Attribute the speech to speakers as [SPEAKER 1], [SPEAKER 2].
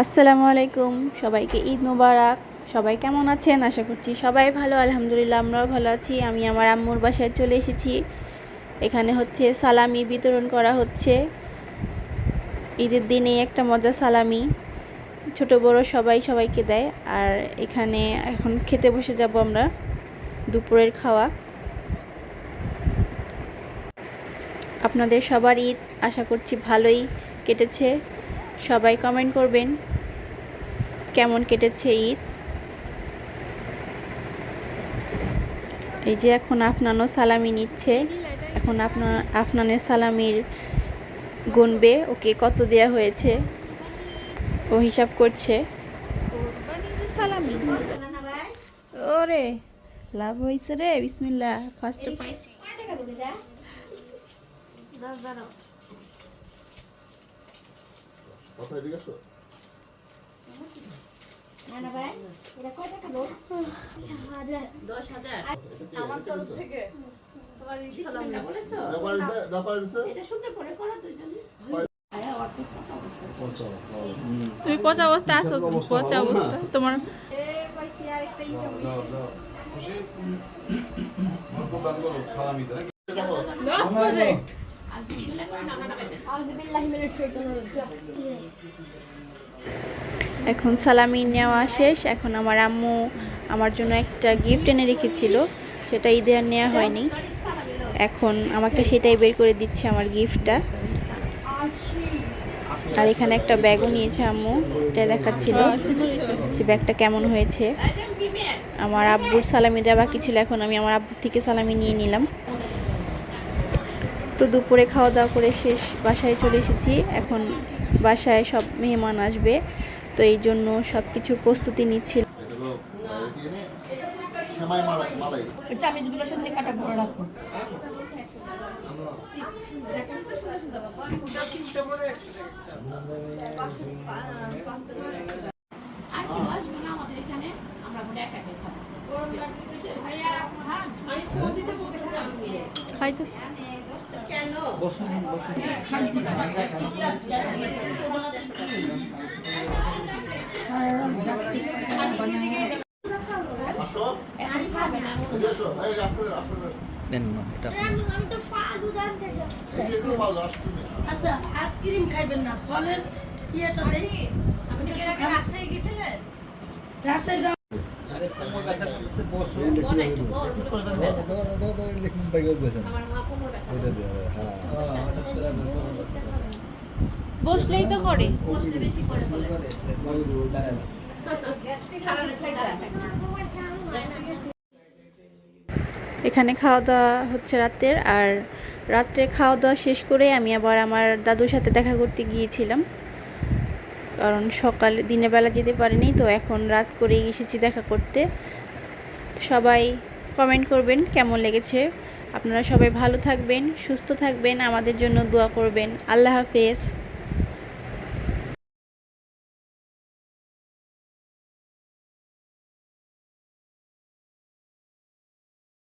[SPEAKER 1] আসসালামু আলাইকুম, সবাইকে ঈদ মোবারক। সবাই কেমন আছেন? আশা করছি সবাই ভালো। আলহামদুলিল্লাহ আমরাও ভালো আছি। আমি আমার আম্মুর বাসায় চলে এসেছি। এখানে হচ্ছে সালামি বিতরণ করা হচ্ছে। ঈদের দিনে একটা মজা সালামি, ছোট বড় সবাই সবাইকে দেয়। আর এখানে এখন খেতে বসে যাব আমরা, দুপুরের খাওয়া। আপনাদের সবার ঈদ আশা করছি ভালোই কেটেছে। সবাই কমেন্ট করবেন কেমন কেটেছে ঈদ। এই যে এখন আফনানও সালামি নিচ্ছে। এখন আফনানের সালামির গুনবে ওকে কত দেয়া হয়েছে, ও হিসাব করছে। সালামি ওরে লাভ হয়েছে রে, বিসমিল্লাহ। ফার্স্ট পাইছি। তুমি পচা অবস্থা আছো, পচা অবস্থা তোমার। এখন সালামি নেওয়া শেষ। এখন আমার আম্মু আমার জন্য একটা গিফট এনে রেখেছিল, সেটা ঈদে আর নেওয়া হয়নি। এখন আমাকে সেটাই বের করে দিচ্ছে, আমার গিফটটা। আর এখানে একটা ব্যাগও নিয়েছে আম্মু, এটা দেখাচ্ছিল যে ব্যাগটা কেমন হয়েছে। আমার আব্বুর সালামি দেওয়া বাকি ছিল, এখন আমি আমার আব্বুর থেকে সালামি নিয়ে নিলাম। তো দুপুরে খাওয়া দাওয়া করে শেষ, বাসায় চলে এসেছি। এখন বাসায় সব মেহমান আসবে, তো এই জন্য সব কিছুর প্রস্তুতি নিচ্ছি। খাইতেছি
[SPEAKER 2] আচ্ছা, আইসক্রিম খাইবেন না, ফলের ইয়েটা দেই। রাজশাহী যাও।
[SPEAKER 1] বসলেই তো করে। এখানে খাওয়া দাওয়া হচ্ছে রাতের। আর রাত্রে খাওয়া দাওয়া শেষ করে আমি আবার আমার দাদুর সাথে দেখা করতে গিয়েছিলাম, কারণ সকালে দিনের বেলা যেতে পারিনি, তো এখন রাত করেই এসেছি দেখা করতে। সবাই কমেন্ট করবেন কেমন লেগেছে। আপনারা সবাই ভালো থাকবেন, সুস্থ থাকবেন, আমাদের জন্য দোয়া করবেন। আল্লাহ হাফেজ।